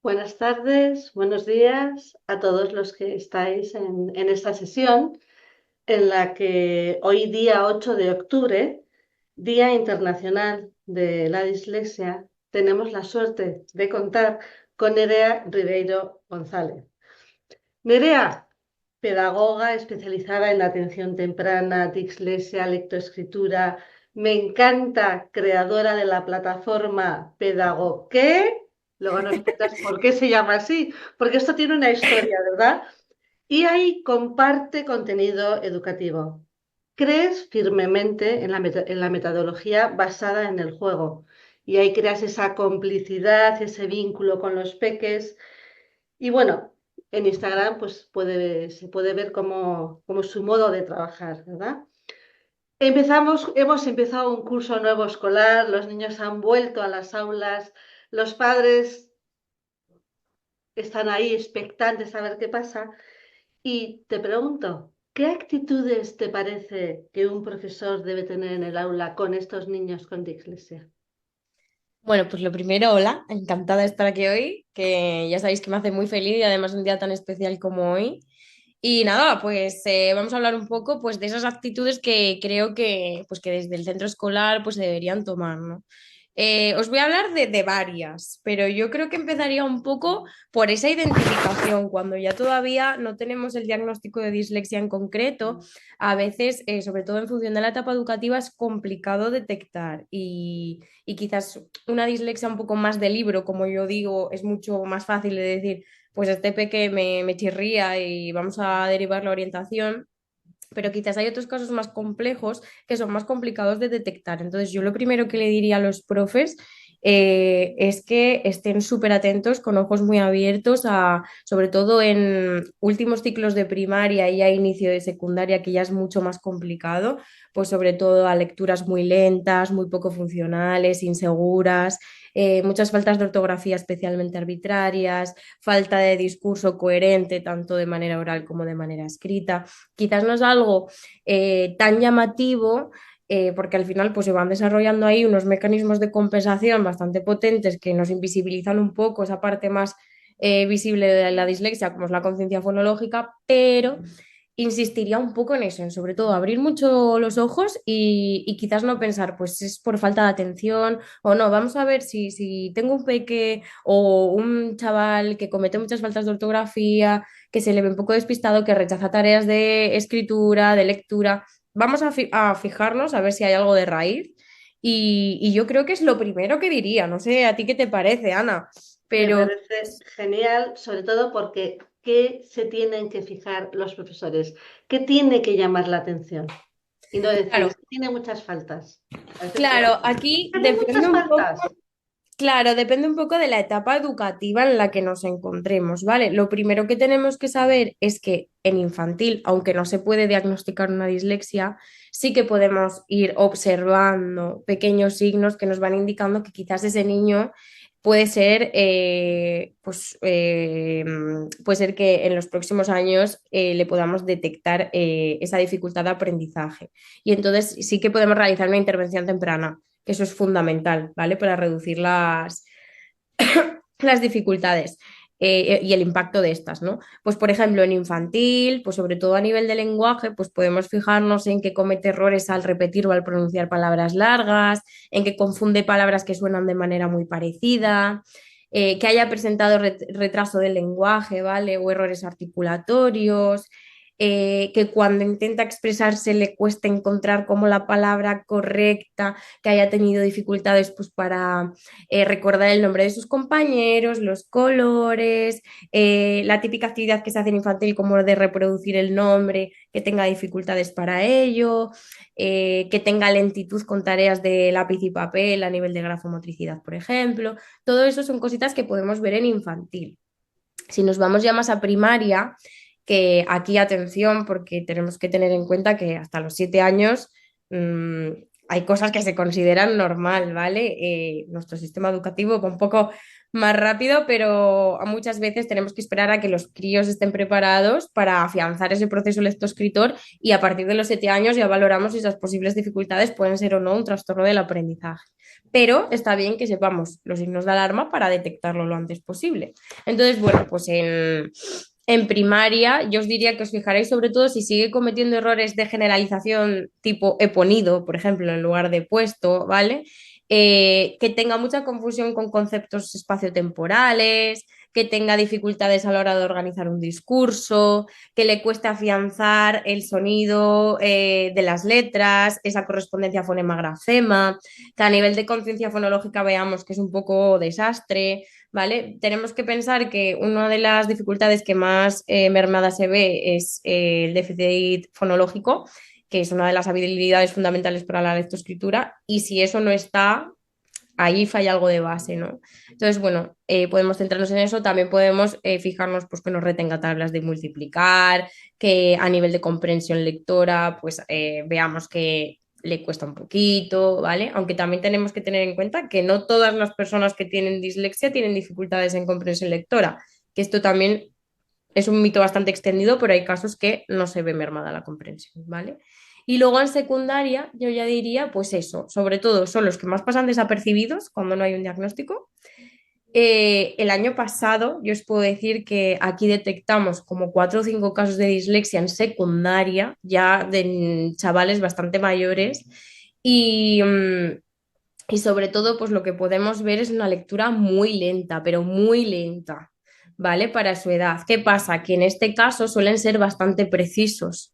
Buenas tardes, buenos días a todos los que estáis en esta sesión en la que hoy día 8 de octubre, Día Internacional de la Dislexia, tenemos la suerte de contar con Nerea Ribeiro González. Nerea, pedagoga especializada en la atención temprana, dislexia, lectoescritura, me encanta, creadora de la plataforma Pedago ¿qué? Luego nos cuentas por qué se llama así, porque esto tiene una historia, ¿verdad? Y ahí comparte contenido educativo. Crees firmemente en la metodología basada en el juego y ahí creas esa complicidad, ese vínculo con los peques y bueno, en Instagram se puede ver como su modo de trabajar, ¿verdad? Hemos empezado un curso nuevo escolar, los niños han vuelto a las aulas, los padres están ahí expectantes a ver qué pasa. Y te pregunto, ¿qué actitudes te parece que un profesor debe tener en el aula con estos niños con dislexia? Bueno, pues lo primero, hola, encantada de estar aquí hoy, que ya sabéis que me hace muy feliz y además un día tan especial como hoy. Y nada, pues vamos a hablar un poco pues, de esas actitudes que creo que desde el centro escolar pues, se deberían tomar, ¿no? Os voy a hablar de varias, pero yo creo que empezaría un poco por esa identificación, cuando ya todavía no tenemos el diagnóstico de dislexia en concreto, a veces, sobre todo en función de la etapa educativa, es complicado detectar y quizás una dislexia un poco más de libro, como yo digo, es mucho más fácil de decir pues este peque me chirría y vamos a derivar la orientación, pero quizás hay otros casos más complejos que son más complicados de detectar. Entonces, yo lo primero que le diría a los profes es que estén súper atentos, con ojos muy abiertos, sobre todo en últimos ciclos de primaria y a inicio de secundaria, que ya es mucho más complicado, pues sobre todo a lecturas muy lentas, muy poco funcionales, inseguras, muchas faltas de ortografía especialmente arbitrarias, falta de discurso coherente tanto de manera oral como de manera escrita. Quizás no es algo tan llamativo, porque al final pues, se van desarrollando ahí unos mecanismos de compensación bastante potentes que nos invisibilizan un poco esa parte más visible de la dislexia, como es la conciencia fonológica, pero insistiría un poco en eso, en sobre todo abrir mucho los ojos y quizás no pensar, pues es por falta de atención o no, vamos a ver si tengo un peque o un chaval que comete muchas faltas de ortografía, que se le ve un poco despistado, que rechaza tareas de escritura, de lectura. Vamos a fijarnos a ver si hay algo de raíz. Y yo creo que es lo primero que diría. No sé, ¿a ti qué te parece, Ana? Me Pero parece genial, sobre todo porque ¿qué se tienen que fijar los profesores? ¿Qué tiene que llamar la atención? Y no decir, claro, es que tiene muchas faltas. A veces podemos claro, decir, aquí tiene depende muchas un poco. faltas. Claro, depende un poco de la etapa educativa en la que nos encontremos, ¿vale? Lo primero que tenemos que saber es que en infantil, aunque no se puede diagnosticar una dislexia, sí que podemos ir observando pequeños signos que nos van indicando que quizás ese niño puede ser, puede ser que en los próximos años le podamos detectar esa dificultad de aprendizaje. Y entonces sí que podemos realizar una intervención temprana, que eso es fundamental, ¿vale? Para reducir las dificultades y el impacto de estas, ¿no? Pues por ejemplo, en infantil, pues sobre todo a nivel de lenguaje, pues podemos fijarnos en que comete errores al repetir o al pronunciar palabras largas, en que confunde palabras que suenan de manera muy parecida, que haya presentado retraso del lenguaje, ¿vale? O errores articulatorios, que cuando intenta expresarse le cuesta encontrar como la palabra correcta, que haya tenido dificultades pues para recordar el nombre de sus compañeros, los colores, la típica actividad que se hace en infantil como de reproducir el nombre, que tenga dificultades para ello, que tenga lentitud con tareas de lápiz y papel a nivel de grafomotricidad, por ejemplo. Todo eso son cositas que podemos ver en infantil. Si nos vamos ya más a primaria, que aquí atención, porque tenemos que tener en cuenta que hasta los 7 años mmm, hay cosas que se consideran normal, ¿vale? Nuestro sistema educativo va un poco más rápido, pero muchas veces tenemos que esperar a que los críos estén preparados para afianzar ese proceso lectoescritor y a partir de los 7 años ya valoramos si esas posibles dificultades pueden ser o no un trastorno del aprendizaje. pero está bien que sepamos los signos de alarma para detectarlo lo antes posible. Entonces, bueno, pues en primaria yo os diría que os fijaréis sobre todo si sigue cometiendo errores de generalización tipo he ponido, por ejemplo, en lugar de puesto, ¿vale? Que tenga mucha confusión con conceptos espaciotemporales, que tenga dificultades a la hora de organizar un discurso, que le cueste afianzar el sonido de las letras, esa correspondencia fonema-grafema, que a nivel de conciencia fonológica veamos que es un poco desastre, ¿vale? Tenemos que pensar que una de las dificultades que más mermada se ve es el déficit fonológico, que es una de las habilidades fundamentales para la lectoescritura, y si eso no está, ahí falla algo de base, ¿no? Entonces, bueno, podemos centrarnos en eso, también podemos fijarnos pues, que nos retenga tablas de multiplicar, que a nivel de comprensión lectora, pues veamos que le cuesta un poquito, ¿vale? Aunque también tenemos que tener en cuenta que no todas las personas que tienen dislexia tienen dificultades en comprensión lectora, que esto también es un mito bastante extendido, pero hay casos que no se ve mermada la comprensión, ¿vale? Y luego en secundaria, yo ya diría, pues eso, sobre todo son los que más pasan desapercibidos cuando no hay un diagnóstico. El año pasado, yo os puedo decir que aquí detectamos como 4 o 5 casos de dislexia en secundaria, ya de chavales bastante mayores, y, y sobre todo, pues lo que podemos ver es una lectura muy lenta, pero muy lenta, ¿vale? Para su edad. ¿Qué pasa? Que en este caso suelen ser bastante precisos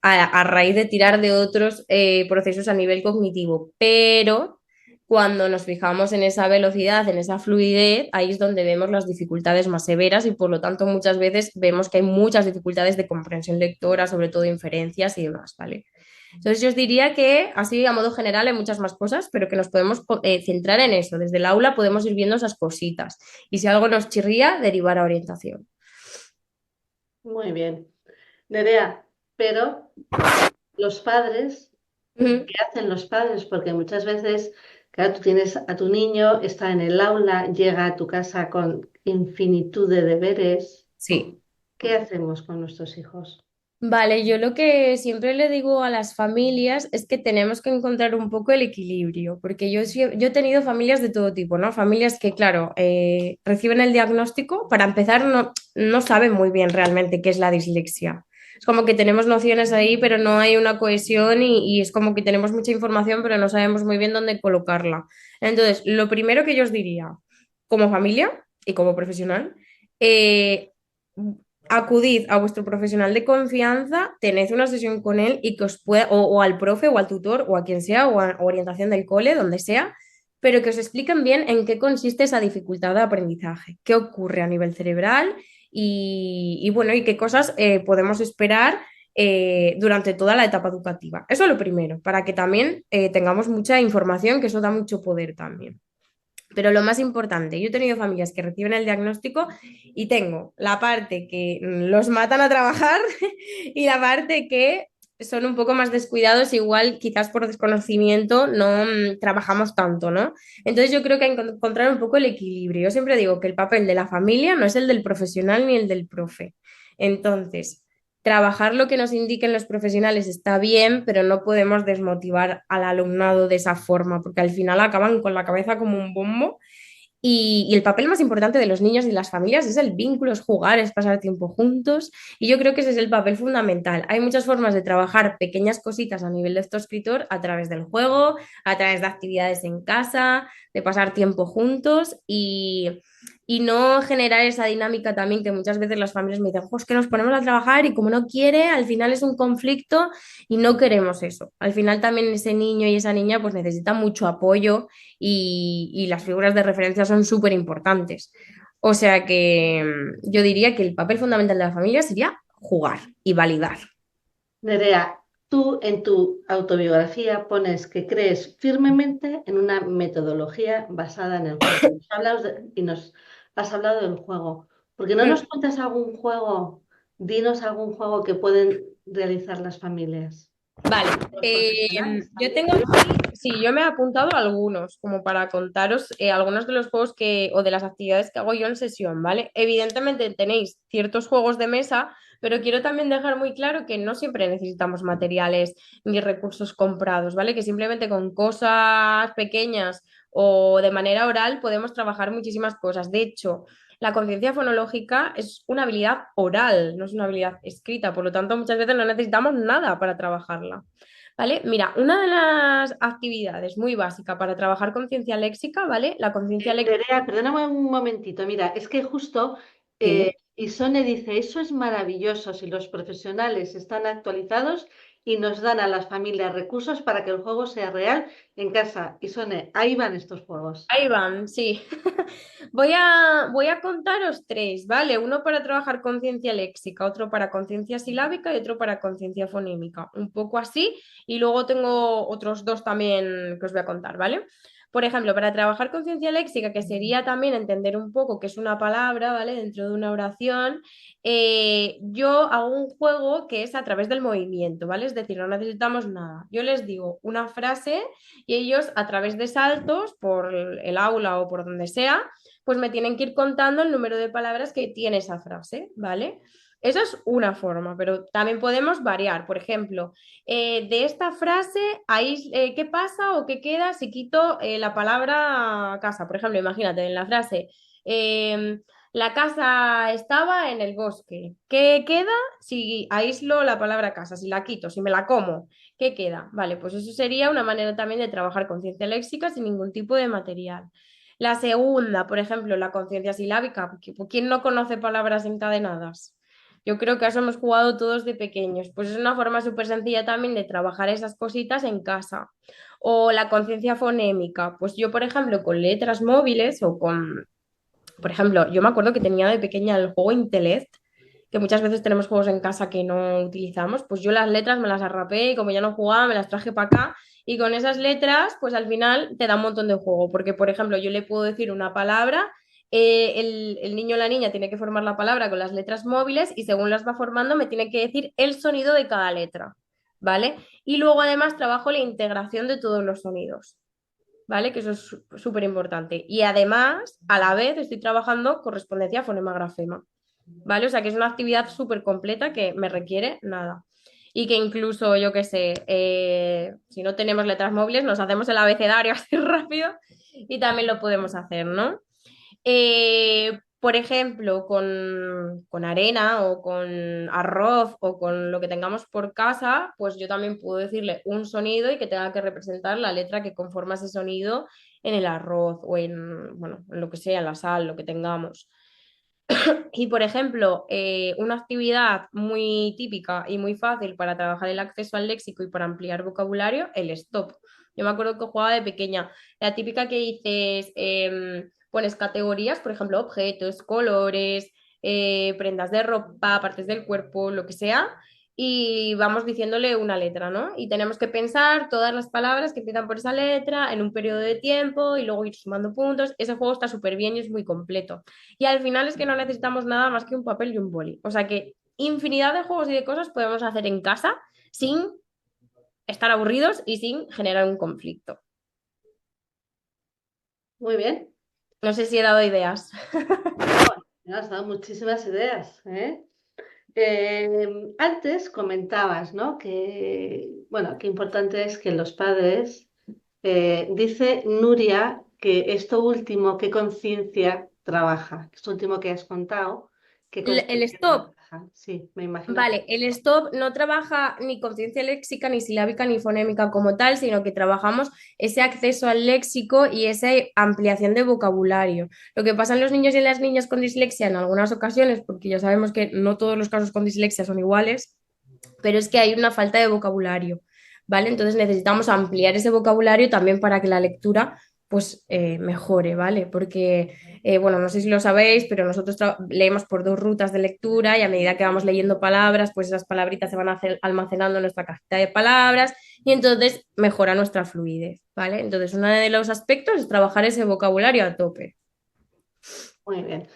a raíz de tirar de otros procesos a nivel cognitivo, pero cuando nos fijamos en esa velocidad, en esa fluidez, ahí es donde vemos las dificultades más severas y por lo tanto muchas veces vemos que hay muchas dificultades de comprensión lectora, sobre todo inferencias y demás, ¿vale? Entonces yo os diría que así a modo general hay muchas más cosas, pero que nos podemos centrar en eso. Desde el aula podemos ir viendo esas cositas y si algo nos chirría, derivar a orientación. Muy bien. Nerea, pero los padres, Ujú. ¿qué hacen los padres? Porque muchas veces, claro, tú tienes a tu niño, está en el aula, llega a tu casa con infinitud de deberes. Sí. ¿Qué hacemos con nuestros hijos? Vale, yo lo que siempre le digo a las familias es que tenemos que encontrar un poco el equilibrio, porque yo he tenido familias de todo tipo, ¿no? Familias que, claro, reciben el diagnóstico, para empezar, no saben muy bien realmente qué es la dislexia. Es como que tenemos nociones ahí, pero no hay una cohesión y es como que tenemos mucha información, pero no sabemos muy bien dónde colocarla. Entonces, lo primero que yo os diría, como familia y como profesional, eh, acudid a vuestro profesional de confianza, tened una sesión con él y que os pueda, o al profe o al tutor o a quien sea, o a orientación del cole, donde sea, pero que os expliquen bien en qué consiste esa dificultad de aprendizaje, qué ocurre a nivel cerebral y bueno, y qué cosas podemos esperar durante toda la etapa educativa. Eso es lo primero, para que también tengamos mucha información, que eso da mucho poder también. Pero lo más importante, yo he tenido familias que reciben el diagnóstico y tengo la parte que los matan a trabajar y la parte que son un poco más descuidados, igual quizás por desconocimiento no trabajamos tanto, ¿no? Entonces yo creo que hay que encontrar un poco el equilibrio. Yo siempre digo que el papel de la familia no es el del profesional ni el del profe. Entonces, trabajar lo que nos indiquen los profesionales está bien, pero no podemos desmotivar al alumnado de esa forma, porque al final acaban con la cabeza como un bombo y el papel más importante de los niños y las familias es el vínculo, es jugar, es pasar tiempo juntos. Y yo creo que ese es el papel fundamental. Hay muchas formas de trabajar pequeñas cositas a nivel de escritor a través del juego, a través de actividades en casa, de pasar tiempo juntos y no generar esa dinámica también que muchas veces las familias me dicen, es que nos ponemos a trabajar y como no quiere, al final es un conflicto y no queremos eso. Al final también ese niño y esa niña pues necesitan mucho apoyo y las figuras de referencia son súper importantes. O sea que yo diría que el papel fundamental de la familia sería jugar y validar. Nerea, tú en tu autobiografía pones que crees firmemente en una metodología basada en el juego. Y nos has hablado del juego. ¿Por qué no nos cuentas algún juego? Dinos algún juego que pueden realizar las familias. Vale, Los profesionales yo también, tengo aquí claro. Sí, yo me he apuntado a algunos, como para contaros algunos de los juegos que, o de las actividades que hago yo en sesión, ¿vale? Evidentemente tenéis ciertos juegos de mesa, pero quiero también dejar muy claro que no siempre necesitamos materiales ni recursos comprados, ¿vale? Que simplemente con cosas pequeñas o de manera oral podemos trabajar muchísimas cosas. De hecho, la conciencia fonológica es una habilidad oral, no es una habilidad escrita, por lo tanto muchas veces no necesitamos nada para trabajarla. ¿Vale? Mira, una de las actividades muy básica para trabajar conciencia léxica, ¿vale? La conciencia léxica. Nerea, perdóname un momentito. Mira, es que justo Sí. Isone dice, eso es maravilloso si los profesionales están actualizados y nos dan a las familias recursos para que el juego sea real en casa. Isone, ahí van estos juegos. Ahí van, sí. Voy a contaros tres, ¿vale? Uno para trabajar conciencia léxica, otro para conciencia silábica y otro para conciencia fonémica. Un poco así. Y luego tengo otros dos también que os voy a contar, ¿vale? Por ejemplo, para trabajar conciencia léxica, que sería también entender un poco qué es una palabra, ¿vale? Dentro de una oración, yo hago un juego que es a través del movimiento, ¿vale? Es decir, no necesitamos nada. Yo les digo una frase y ellos a través de saltos por el aula o por donde sea, pues me tienen que ir contando el número de palabras que tiene esa frase, ¿vale? Esa es una forma, pero también podemos variar. Por ejemplo, de esta frase, ahí, ¿qué pasa o qué queda si quito la palabra casa? Por ejemplo, imagínate en la frase, eh, la casa estaba en el bosque. ¿Qué queda si aíslo la palabra casa? Si la quito, si me la como. ¿Qué queda? Vale, pues eso sería una manera también de trabajar conciencia léxica sin ningún tipo de material. La segunda, por ejemplo, la conciencia silábica. ¿Quién no conoce palabras encadenadas? Yo creo que a eso hemos jugado todos de pequeños. Pues es una forma súper sencilla también de trabajar esas cositas en casa. O la conciencia fonémica. Pues yo, por ejemplo, con letras móviles o con, por ejemplo, yo me acuerdo que tenía de pequeña el juego Intelect, que muchas veces tenemos juegos en casa que no utilizamos, pues yo las letras me las arrapé y como ya no jugaba, me las traje para acá y con esas letras, pues al final te da un montón de juego, porque por ejemplo yo le puedo decir una palabra, el niño o la niña tiene que formar la palabra con las letras móviles y según las va formando me tiene que decir el sonido de cada letra, ¿vale? Y luego además trabajo la integración de todos los sonidos. ¿Vale? Que eso es súper importante. Y además, a la vez, estoy trabajando correspondencia fonema-grafema, ¿vale? O sea que es una actividad súper completa que me requiere nada. Y que incluso, yo qué sé, si no tenemos letras móviles, nos hacemos el abecedario así rápido y también lo podemos hacer, ¿no? Por ejemplo, con arena o con arroz o con lo que tengamos por casa, pues yo también puedo decirle un sonido y que tenga que representar la letra que conforma ese sonido en el arroz o en, bueno, en lo que sea, en la sal, lo que tengamos. Y por ejemplo, una actividad muy típica y muy fácil para trabajar el acceso al léxico y para ampliar vocabulario, el stop. Yo me acuerdo que jugaba de pequeña. La típica que dices, pones categorías, por ejemplo, objetos, colores, prendas de ropa, partes del cuerpo, lo que sea, y vamos diciéndole una letra, ¿no? Y tenemos que pensar todas las palabras que empiezan por esa letra en un periodo de tiempo y luego ir sumando puntos. Ese juego está súper bien y es muy completo. Y al final es que no necesitamos nada más que un papel y un boli. O sea que infinidad de juegos y de cosas podemos hacer en casa sin estar aburridos y sin generar un conflicto. Muy bien. No sé si he dado ideas. No, me has dado muchísimas ideas, ¿eh? Antes comentabas, ¿no? Que, bueno, qué importante es que los padres, dice Nuria que esto último, ¿qué conciencia trabaja? Esto último que has contado, ¿qué El conciencia stop. trabaja? Sí, me imagino que... Vale, el stop no trabaja ni conciencia léxica, ni silábica, ni fonémica como tal, sino que trabajamos ese acceso al léxico y esa ampliación de vocabulario. Lo que pasa en los niños y en las niñas con dislexia en algunas ocasiones, porque ya sabemos que no todos los casos con dislexia son iguales, pero es que hay una falta de vocabulario, ¿vale? Entonces necesitamos ampliar ese vocabulario también para que la lectura pues mejore, ¿vale? Porque, bueno, no sé si lo sabéis, pero nosotros leemos por dos rutas de lectura y a medida que vamos leyendo palabras, pues esas palabritas se van almacenando en nuestra cajita de palabras y entonces mejora nuestra fluidez, ¿vale? Entonces, uno de los aspectos es trabajar ese vocabulario a tope. Muy bien.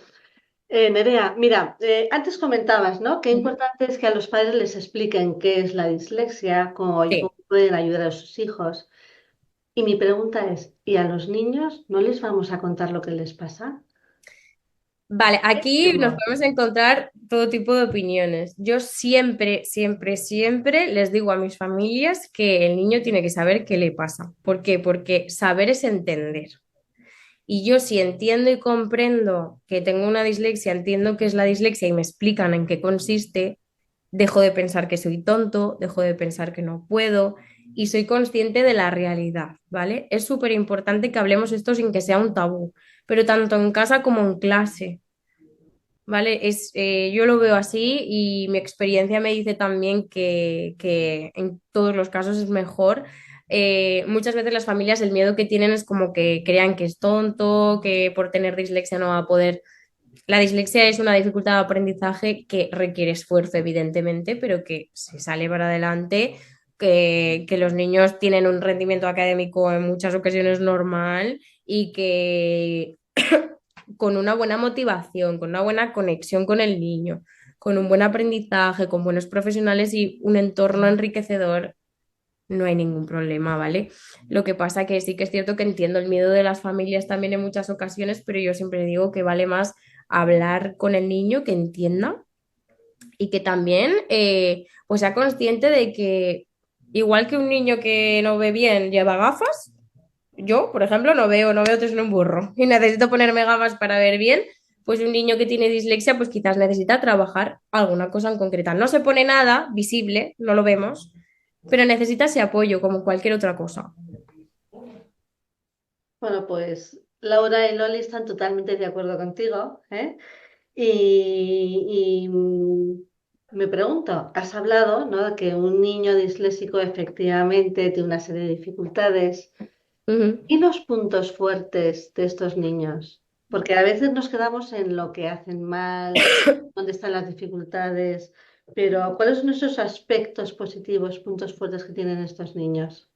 Nerea, mira, antes comentabas, ¿no? Qué Ujú. importante es que a los padres les expliquen qué es la dislexia, cómo Sí. pueden ayudar a sus hijos. Y mi pregunta es, ¿y a los niños no les vamos a contar lo que les pasa? Vale, aquí nos Hacemos. podemos encontrar todo tipo de opiniones. Yo siempre, siempre, siempre les digo a mis familias que el niño tiene que saber qué le pasa. ¿Por qué? Porque saber es entender. Y yo si entiendo y comprendo que tengo una dislexia, entiendo qué es la dislexia y me explican en qué consiste, dejo de pensar que soy tonto, dejo de pensar que no puedo y soy consciente de la realidad, ¿vale? Es súper importante que hablemos esto sin que sea un tabú, pero tanto en casa como en clase. ¿Vale? Yo lo veo así y mi experiencia me dice también que en todos los casos es mejor. Muchas veces las familias el miedo que tienen es como que crean que es tonto, que por tener dislexia no va a poder. La dislexia es una dificultad de aprendizaje que requiere esfuerzo, evidentemente, pero que se sale para adelante, que los niños tienen un rendimiento académico en muchas ocasiones normal y que con una buena motivación, con una buena conexión con el niño, con un buen aprendizaje, con buenos profesionales y un entorno enriquecedor, no hay ningún problema, ¿vale? Lo que pasa que sí que es cierto que entiendo el miedo de las familias también en muchas ocasiones, pero yo siempre digo que vale más hablar con el niño, que entienda y que también pues sea consciente de que igual que un niño que no ve bien lleva gafas, yo, por ejemplo, no veo tres en un burro y necesito ponerme gafas para ver bien, pues un niño que tiene dislexia, pues quizás necesita trabajar alguna cosa en concreta. No se pone nada visible, no lo vemos, pero necesita ese apoyo como cualquier otra cosa. Bueno, pues Laura y Loli están totalmente de acuerdo contigo, ¿eh? Y me pregunto, has hablado, ¿no?, de que un niño disléxico efectivamente tiene una serie de dificultades. Ujú. ¿Y los puntos fuertes de estos niños? Porque a veces nos quedamos en lo que hacen mal, dónde están las dificultades, pero ¿cuáles son esos aspectos positivos, puntos fuertes que tienen estos niños?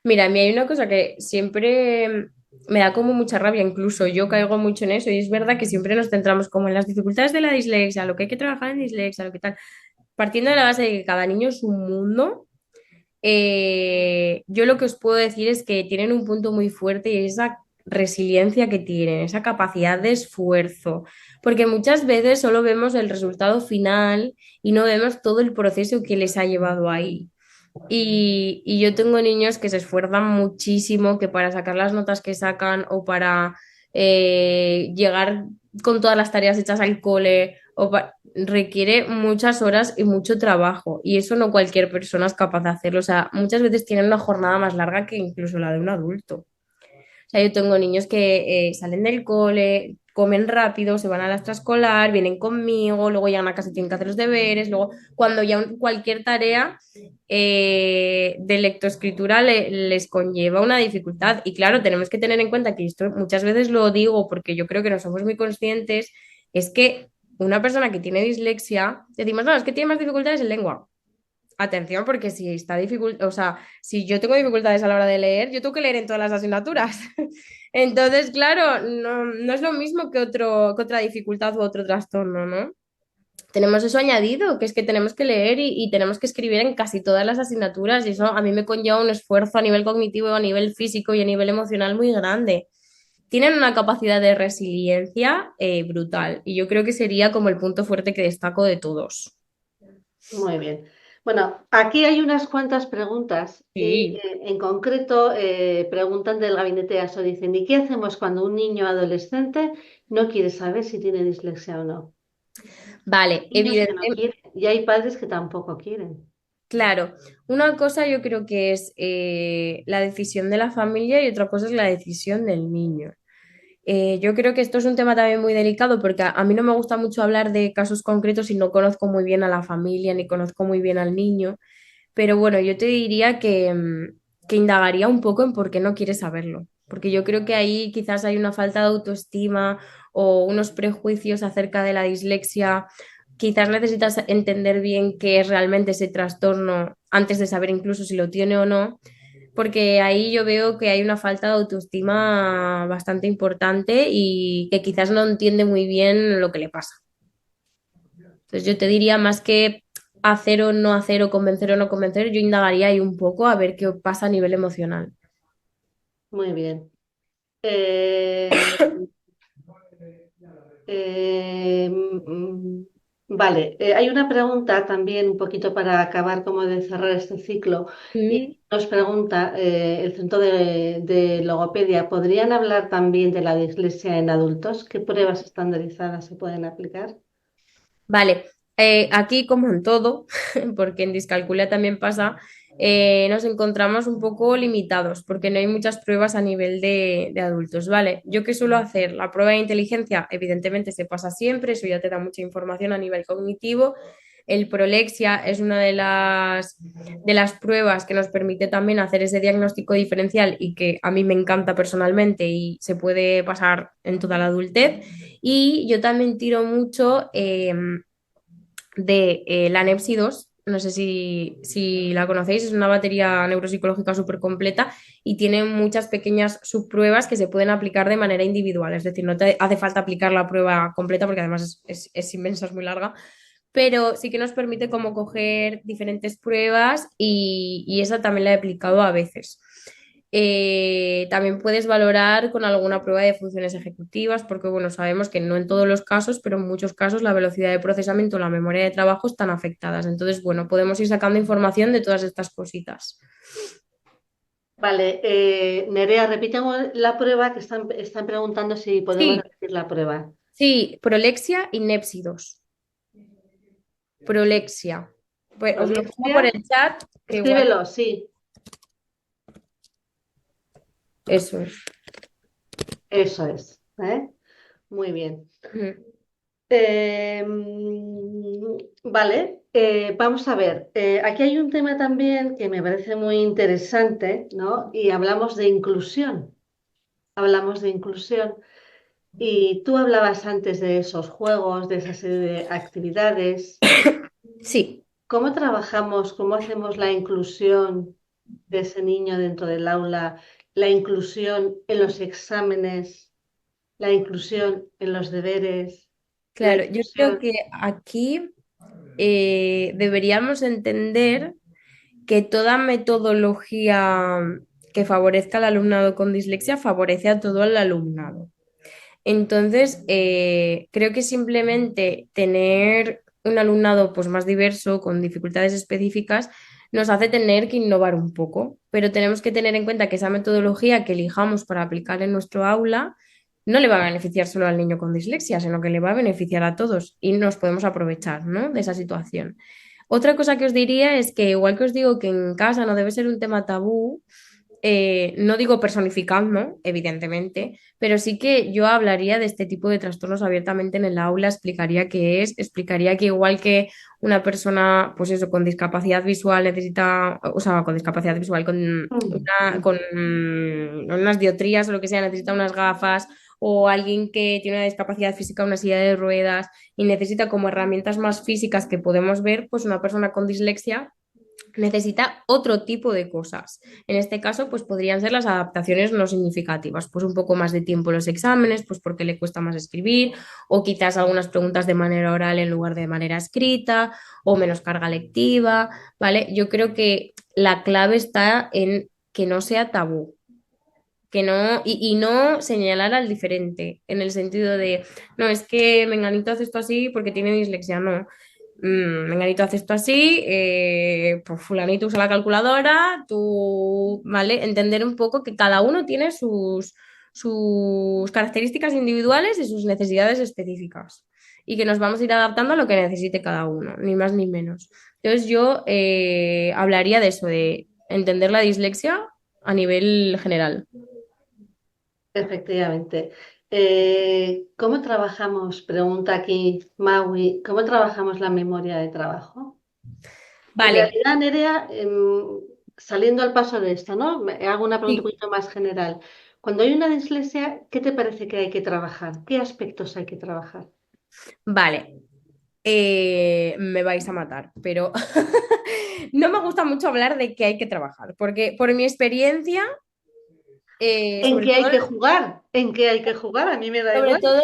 Mira, a mí hay una cosa que siempre me da como mucha rabia, incluso yo caigo mucho en eso, y es verdad que siempre nos centramos como en las dificultades de la dislexia, lo que hay que trabajar en dislexia, lo que tal, partiendo de la base de que cada niño es un mundo. Yo lo que os puedo decir es que tienen un punto muy fuerte y es esa resiliencia que tienen, esa capacidad de esfuerzo, porque muchas veces solo vemos el resultado final y no vemos todo el proceso que les ha llevado ahí. Y yo tengo niños que se esfuerzan muchísimo, que para sacar las notas que sacan o para llegar con todas las tareas hechas al cole, requiere muchas horas y mucho trabajo. Y eso no cualquier persona es capaz de hacerlo. O sea, muchas veces tienen una jornada más larga que incluso la de un adulto. O sea, yo tengo niños que salen del cole, comen rápido, se van a la extraescolar, vienen conmigo, luego llegan a casa y tienen que hacer los deberes, luego cuando ya cualquier tarea de lectoescritura les conlleva una dificultad. Y claro, tenemos que tener en cuenta que esto muchas veces lo digo porque yo creo que no somos muy conscientes, es que una persona que tiene dislexia, decimos, no, es que tiene más dificultades en lengua. Atención, porque si está o sea, si yo tengo dificultades a la hora de leer, yo tengo que leer en todas las asignaturas. Entonces, claro, no es lo mismo que otra dificultad u otro trastorno, ¿no? Tenemos eso añadido, que es que tenemos que leer y tenemos que escribir en casi todas las asignaturas y eso a mí me conlleva un esfuerzo a nivel cognitivo, a nivel físico y a nivel emocional muy grande. Tienen una capacidad de resiliencia brutal y yo creo que sería como el punto fuerte que destaco de todos. Muy bien. Bueno, aquí hay unas cuantas preguntas y Sí. en concreto preguntan del gabinete de ASO, dicen, ¿y qué hacemos cuando un niño adolescente no quiere saber si tiene dislexia o no? Vale, Niños que no quieren y hay padres que tampoco quieren. claro, una cosa yo creo que es la decisión de la familia y otra cosa es la decisión del niño. Yo creo que esto es un tema también muy delicado porque a mí no me gusta mucho hablar de casos concretos y no conozco muy bien a la familia ni conozco muy bien al niño, pero bueno, yo te diría que indagaría un poco en por qué no quiere saberlo, porque yo creo que ahí quizás hay una falta de autoestima o unos prejuicios acerca de la dislexia. Quizás necesitas entender bien qué es realmente ese trastorno antes de saber incluso si lo tiene o no, porque ahí yo veo que hay una falta de autoestima bastante importante y que quizás no entiende muy bien lo que le pasa. Entonces yo te diría más que hacer o no hacer o convencer o no convencer, yo indagaría ahí un poco a ver qué pasa a nivel emocional. muy bien. Eh, vale, hay una pregunta también un poquito para acabar como de cerrar este ciclo Mm. y nos pregunta el Centro de Logopedia, ¿podrían hablar también de la dislexia en adultos? ¿Qué pruebas estandarizadas se pueden aplicar? Vale, aquí como en todo, porque en discalculia también pasa, nos encontramos un poco limitados porque no hay muchas pruebas a nivel de adultos, ¿vale? ¿Yo qué suelo hacer? La prueba de inteligencia, evidentemente, se pasa siempre, eso ya te da mucha información a nivel cognitivo. El Prolexia es una de las pruebas que nos permite también hacer ese diagnóstico diferencial y que a mí me encanta personalmente y se puede pasar en toda la adultez. Y yo también tiro mucho de la NEPSI 2. No sé si la conocéis, es una batería neuropsicológica súper completa y tiene muchas pequeñas subpruebas que se pueden aplicar de manera individual. Es decir, no te hace falta aplicar la prueba completa porque además es inmensa, es muy larga, pero sí que nos permite como coger diferentes pruebas y esa también la he aplicado a veces. También puedes valorar con alguna prueba de funciones ejecutivas, porque bueno, sabemos que no en todos los casos, pero en muchos casos la velocidad de procesamiento o la memoria de trabajo están afectadas. Entonces, bueno, podemos ir sacando información de todas estas cositas. Vale, Nerea, repitamos la prueba que están preguntando si podemos Sí, repetir la prueba. sí, Prolexia y Nepsi 2. Prolexia. Pues os lo pongo por Alexia, el chat, que igual escríbelo, sí, eso es. eso es. ¿Eh? Muy bien. Ujú. Vale, vamos a ver. Aquí hay un tema también que me parece muy interesante, ¿no? Y hablamos de inclusión. Hablamos de inclusión. Y tú hablabas antes de esos juegos, de esa serie de actividades. Sí. ¿Cómo trabajamos, cómo hacemos la inclusión de ese niño dentro del aula, la inclusión en los exámenes, la inclusión en los deberes, la Claro, yo creo inclusión... que aquí deberíamos entender que toda metodología que favorezca al alumnado con dislexia favorece a todo el alumnado. Entonces, creo que simplemente tener un alumnado pues, más diverso, con dificultades específicas, nos hace tener que innovar un poco, pero tenemos que tener en cuenta que esa metodología que elijamos para aplicar en nuestro aula no le va a beneficiar solo al niño con dislexia, sino que le va a beneficiar a todos y nos podemos aprovechar, ¿no?, de esa situación. Otra cosa que os diría es que, igual que os digo que en casa no debe ser un tema tabú, no digo personificando, evidentemente, pero sí que yo hablaría de este tipo de trastornos abiertamente en el aula, explicaría qué es, explicaría que igual que una persona, pues eso, con discapacidad visual necesita, o sea, con discapacidad visual, Mm, con unas dioptrías o lo que sea, necesita unas gafas, o alguien que tiene una discapacidad física, una silla de ruedas, y necesita como herramientas más físicas que podemos ver, pues una persona con dislexia necesita otro tipo de cosas. En este caso, pues podrían ser las adaptaciones no significativas, pues un poco más de tiempo en los exámenes, pues porque le cuesta más escribir, o quizás algunas preguntas de manera oral en lugar de manera escrita, o menos carga lectiva, ¿vale? Yo creo que la clave está en que no sea tabú. Que no, y no señalar al diferente, en el sentido de, no, es que Menganito hace esto así porque tiene dislexia, no. Menganito hace esto así, pues fulanito usa la calculadora, tú, ¿vale? Entender un poco que cada uno tiene sus características individuales y sus necesidades específicas y que nos vamos a ir adaptando a lo que necesite cada uno, ni más ni menos. Entonces yo hablaría de eso, de entender la dislexia a nivel general. efectivamente. ¿Cómo trabajamos? Pregunta aquí Maui, ¿cómo trabajamos la memoria de trabajo? En Vale, realidad, Nerea, saliendo al paso de esto, ¿no? Me hago una pregunta un sí, poquito más general. Cuando hay una dislexia, ¿qué te parece que hay que trabajar? ¿Qué aspectos hay que trabajar? vale. Me vais a matar, pero no me gusta mucho hablar de qué hay que trabajar, porque por mi experiencia ¿En Sobre qué hay todo que jugar? ¿En qué hay que jugar? A mí me da Sobre igual. todo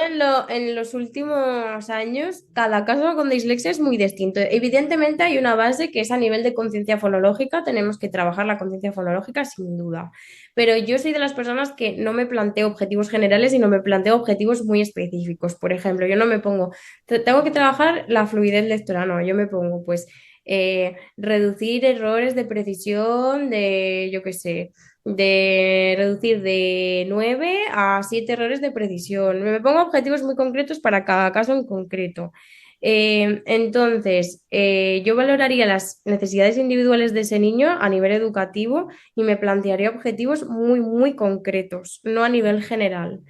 en los últimos años, cada caso con dislexia es muy distinto. Evidentemente hay una base que es a nivel de conciencia fonológica, tenemos que trabajar la conciencia fonológica sin duda, pero yo soy de las personas que no me planteo objetivos generales, sino me planteo objetivos muy específicos. Por ejemplo, yo no me pongo, tengo que trabajar la fluidez lectora, no, yo me pongo pues reducir errores de precisión de, yo qué sé, de reducir de 9 a 7 errores de precisión. Me pongo objetivos muy concretos para cada caso en concreto. Yo valoraría las necesidades individuales de ese niño a nivel educativo y me plantearía objetivos muy, muy concretos, no a nivel general.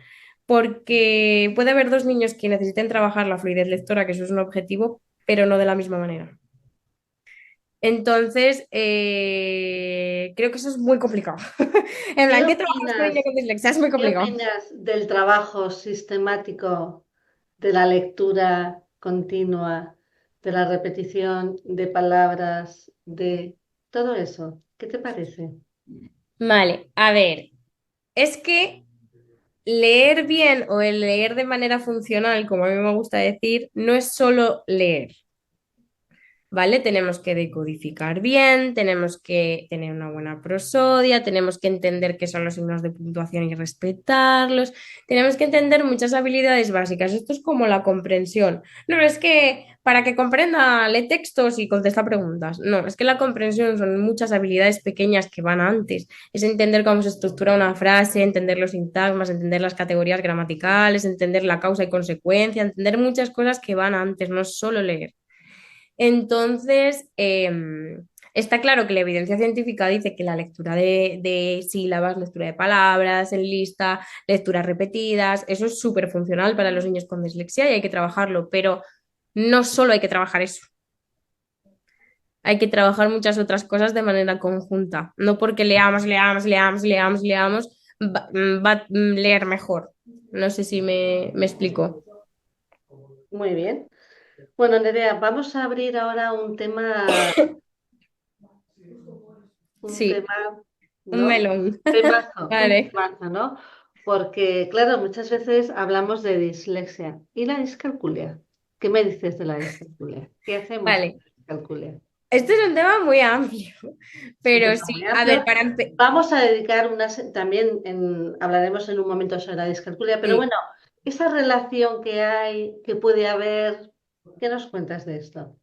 Porque puede haber dos niños que necesiten trabajar la fluidez lectora, que eso es un objetivo, pero no de la misma manera. Creo que eso es muy complicado. En ¿Qué plan, ¿qué trabajas con un niño opinas? con dislexia? Es muy ¿Qué complicado. opinas del trabajo sistemático de la lectura continua, de la repetición de palabras, de todo eso? ¿Qué te parece? Vale, a ver, es que leer bien o el leer de manera funcional, como a mí me gusta decir, no es solo leer. ¿Vale? Tenemos que decodificar bien, tenemos que tener una buena prosodia, tenemos que entender qué son los signos de puntuación y respetarlos, tenemos que entender muchas habilidades básicas. Esto es como la comprensión. No, es que para que comprenda, lee textos y contesta preguntas. No, es que la comprensión son muchas habilidades pequeñas que van antes. Es entender cómo se estructura una frase, entender los sintagmas, entender las categorías gramaticales, entender la causa y consecuencia, entender muchas cosas que van antes, no es solo leer. Está claro que la evidencia científica dice que la lectura de sílabas, lectura de palabras en lista, lecturas repetidas, eso es súper funcional para los niños con dislexia y hay que trabajarlo, pero no solo hay que trabajar eso, hay que trabajar muchas otras cosas de manera conjunta. No porque leamos, va a leer mejor. No sé si me explico. Muy bien. Bueno, Nerea, vamos a abrir ahora un Sí, tema, un ¿no? melón. Un Vale. temazo, ¿no? Porque, claro, muchas veces hablamos de dislexia y la discalculia. ¿Qué me dices de la discalculia? ¿Qué hacemos con Vale. la discalculia? Este es un tema muy amplio, Es un pero tema muy sí, a ver, amplio. Vamos a dedicar también hablaremos en un momento sobre la discalculia, pero sí. bueno, esa relación que hay, que puede haber, ¿qué nos cuentas de esto?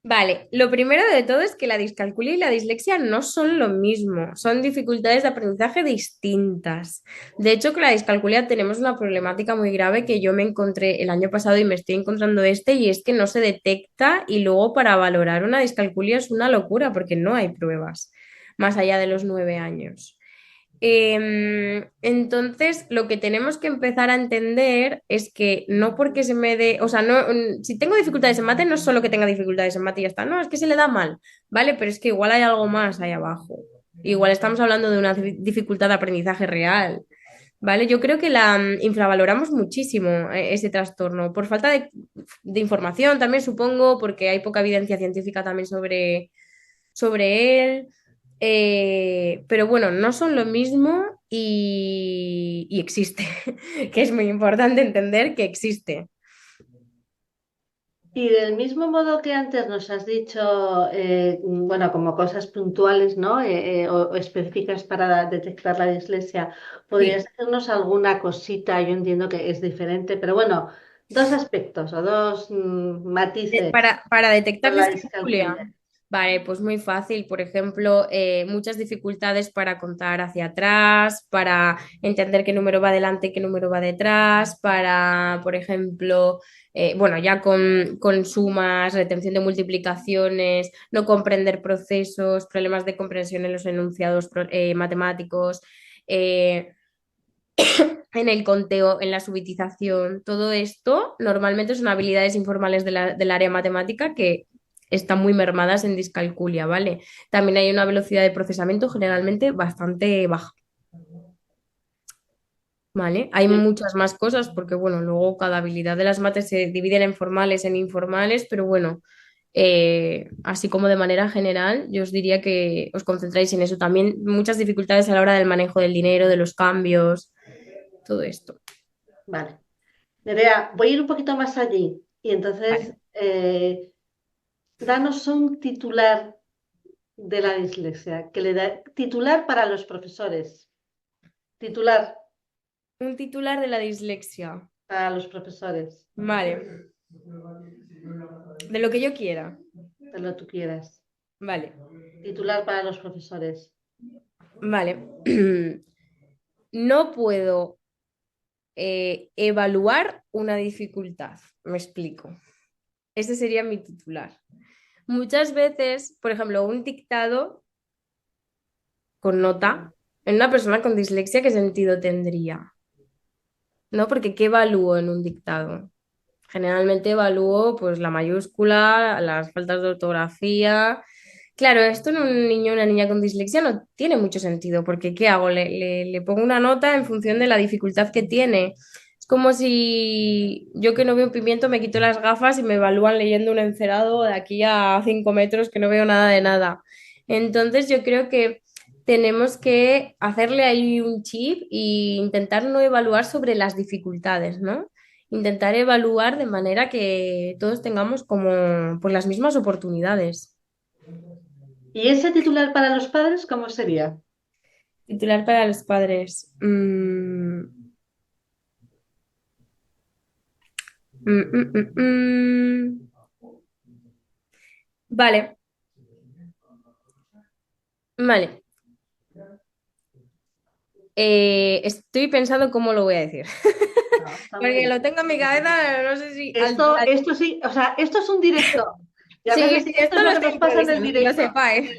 Vale, lo primero de todo es que la discalculia y la dislexia no son lo mismo, son dificultades de aprendizaje distintas. De hecho, con la discalculia tenemos una problemática muy grave que yo me encontré el año pasado y me estoy encontrando y es que no se detecta y luego para valorar una discalculia es una locura porque no hay pruebas más allá de los 9 años. Entonces, lo que tenemos que empezar a entender es que no porque se me dé, o sea, no, si tengo dificultades en mate, no es solo que tenga dificultades en mate y ya está, no, es que se le da mal, ¿vale? Pero es que igual hay algo más ahí abajo. Igual estamos hablando de una dificultad de aprendizaje real, ¿vale? Yo creo que infravaloramos muchísimo ese trastorno, por falta de información también, supongo, porque hay poca evidencia científica también sobre él. Pero bueno, no son lo mismo y existe, que es muy importante entender que existe. Y del mismo modo que antes nos has dicho, bueno, como cosas puntuales, ¿no? O específicas para detectar la dislexia, ¿podrías Sí. decirnos alguna cosita? Yo entiendo que es diferente, pero bueno, dos aspectos o dos matices Para detectar con la discalculia. discalculia. Vale, pues muy fácil. Por ejemplo, muchas dificultades para contar hacia atrás, para entender qué número va adelante y qué número va detrás, para, por ejemplo, bueno, ya con sumas, retención de multiplicaciones, no comprender procesos, problemas de comprensión en los enunciados matemáticos. eh, en el conteo, en la subitización, todo esto normalmente son habilidades informales del área matemática que están muy mermadas en discalculia, ¿vale? También hay una velocidad de procesamiento generalmente bastante baja, ¿vale? Hay muchas más cosas porque, bueno, luego cada habilidad de las mates se dividen en formales, en informales, pero bueno. Así como de manera general, yo os diría que os concentráis en eso. También muchas dificultades a la hora del manejo del dinero, de los cambios, todo esto. Vale. Nerea, voy a ir un poquito más allí. Y entonces, Vale. danos un titular de la dislexia, que le da titular para los profesores. Titular Un titular de la dislexia. para los profesores, Vale. De lo que yo quiera. de lo que tú quieras. Vale. Titular para los profesores. Vale. No puedo evaluar una dificultad. Me explico. Ese sería mi titular. Muchas veces, por ejemplo, un dictado con nota en una persona con dislexia, ¿qué sentido tendría? ¿No? Porque ¿qué evalúo en un dictado? Generalmente evalúo pues la mayúscula, las faltas de ortografía. Claro, esto en un niño o una niña con dislexia no tiene mucho sentido, porque ¿qué hago? Le pongo una nota en función de la dificultad que tiene. Es como si yo que no veo un pimiento me quito las gafas y me evalúan leyendo un encerado de aquí a 5 metros que no veo nada de nada. Entonces yo creo que tenemos que hacerle ahí un chip e intentar no evaluar sobre las dificultades, ¿no? Intentar evaluar de manera que todos tengamos como pues, las mismas oportunidades. ¿Y ese titular para los padres cómo sería? Titular para los padres. Mm. Vale, vale. Estoy pensando cómo lo voy a decir. No, está muy Porque bien. lo tengo en mi cabeza, no sé si Esto sí, o sea, esto es un directo. Y a Sí, veces sí, esto esto es lo lo que estoy nos pasa en el improvisando, que lo directo. sepáis.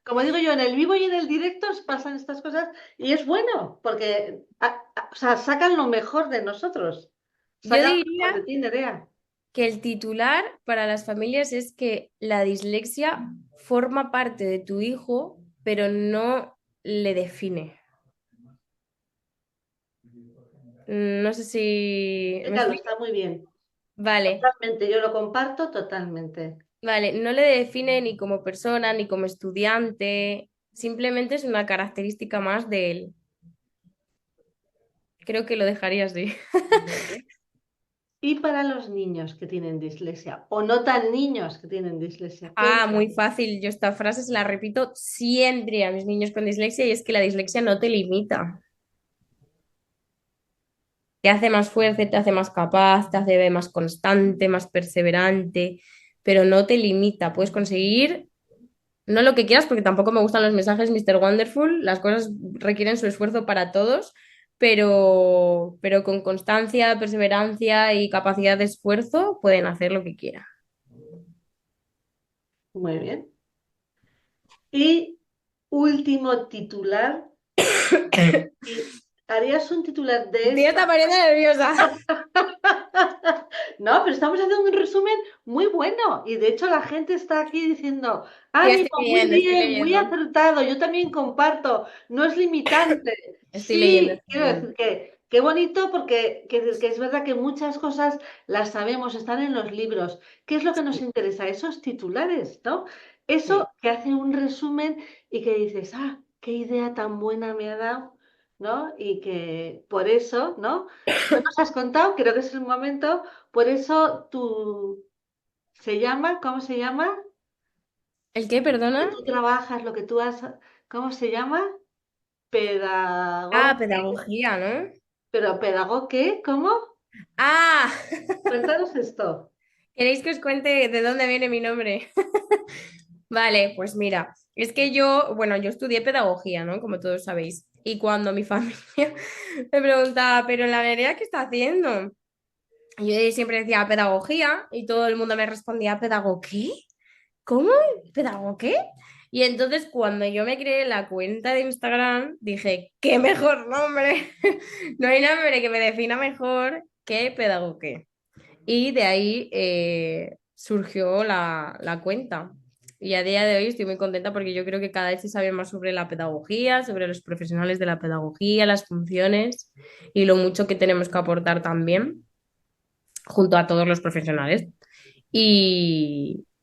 Como digo yo, en el vivo y en el directo pasan estas cosas y es bueno, porque o sea, sacan lo mejor de nosotros. Yo Sacan lo mejor diría de ti, Nerea. que el titular para las familias es que la dislexia forma parte de tu hijo, pero no le define. No sé si me Explícalo, explico. está muy bien. Vale, Totalmente, yo lo comparto totalmente. vale, no le define ni como persona ni como estudiante, simplemente es una característica más de él. Creo que lo dejaría así. Vale. Y para los niños que tienen dislexia, o no tan niños que tienen dislexia, ¿qué Ah, muy diríamos? fácil. Yo esta frase se la repito siempre a mis niños con dislexia y es que la dislexia no te limita. Te hace más fuerte, te hace más capaz, te hace más constante, más perseverante, pero no te limita. Puedes conseguir no lo que quieras, porque tampoco me gustan los mensajes Mr. Wonderful, las cosas requieren su esfuerzo para todos, pero con constancia, perseverancia y capacidad de esfuerzo pueden hacer lo que quieran. Muy bien. Y último titular, y harías un titular de Tía esto. está poniendo nerviosa. No, pero estamos haciendo un resumen muy bueno y de hecho la gente está aquí diciendo, Sí, ánimo, muy estoy bien, muy leyendo. acertado, yo también comparto, no es limitante. Estoy leyendo, Sí, estoy quiero leyendo. decir que qué bonito porque que es verdad que muchas cosas las sabemos, están en los libros. ¿Qué es lo que nos Sí, interesa? Esos titulares, ¿no? Eso sí. que hace un resumen y que dices, ah, qué idea tan buena me ha dado, ¿no? Y que por eso, ¿no? No nos has contado, creo que es el momento, por eso tú se llama, ¿cómo se llama? ¿El qué, Que perdona? tú trabajas, lo que tú has, ¿cómo se llama? Ah, Pedagogo, pedagogía, ¿no? pero pedagogo, ¿qué? ¿Cómo? Ah, Cuéntanos esto. ¿queréis que os cuente de dónde viene mi nombre? Vale, pues mira, es que yo, bueno, yo estudié pedagogía, ¿no? Como todos sabéis. Y cuando mi familia me preguntaba, pero en la vereda, ¿qué está haciendo? Y yo siempre decía pedagogía y todo el mundo me respondía, ¿pedago qué? ¿Cómo? ¿Pedago qué? Y entonces cuando yo me creé la cuenta de Instagram, dije, ¿qué mejor nombre? No hay nombre que me defina mejor que pedago qué. Y de ahí surgió la cuenta. Y a día de hoy estoy muy contenta porque yo creo que cada vez se sabe más sobre la pedagogía, sobre los profesionales de la pedagogía, las funciones y lo mucho que tenemos que aportar también junto a todos los profesionales.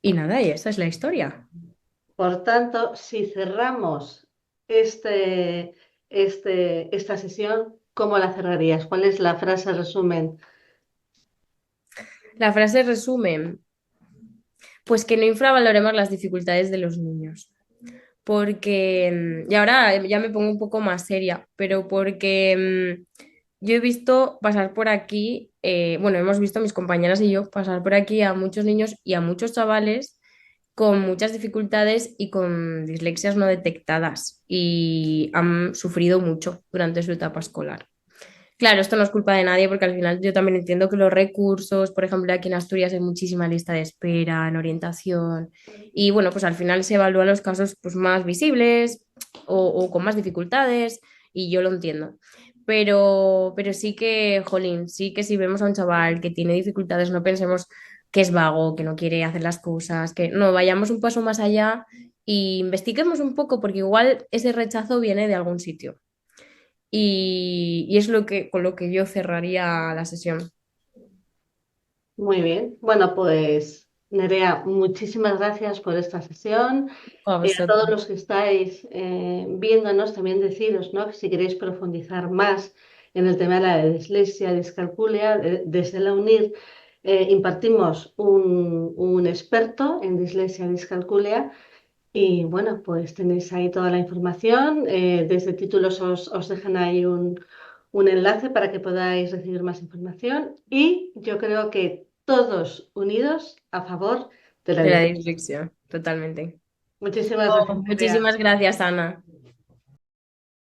Y nada, y esa es la historia. Por tanto, si cerramos esta sesión, ¿cómo la cerrarías? ¿Cuál es la frase resumen? La frase resumen, pues que no infravaloremos las dificultades de los niños. Porque, y ahora ya me pongo un poco más seria, pero porque yo he visto pasar por aquí, bueno, hemos visto mis compañeras y yo pasar por aquí a muchos niños y a muchos chavales con muchas dificultades y con dislexias no detectadas y han sufrido mucho durante su etapa escolar. Claro, esto no es culpa de nadie porque al final yo también entiendo que los recursos, por ejemplo, aquí en Asturias hay muchísima lista de espera, en orientación y bueno, pues al final se evalúan los casos pues, más visibles o con más dificultades y yo lo entiendo. Pero sí que, jolín, sí que si vemos a un chaval que tiene dificultades, no pensemos que es vago, que no quiere hacer las cosas, que no, vayamos un paso más allá y investiguemos un poco porque igual ese rechazo viene de algún sitio. Y es lo que, con lo que yo cerraría la sesión. Muy bien. Bueno, pues Nerea, muchísimas gracias por esta sesión. A A todos vosotros. los que estáis viéndonos, también deciros, ¿no? Que si queréis profundizar más en el tema de la dislexia, discalculia, desde la UNIR impartimos un experto en dislexia, discalculia. Y bueno, pues tenéis ahí toda la información. Desde títulos os dejan ahí un enlace para que podáis recibir más información. Y yo creo que todos unidos a favor de la De la dislexia. dislexia, totalmente. Muchísimas Oh, gracias, Andrea. muchísimas gracias, Ana.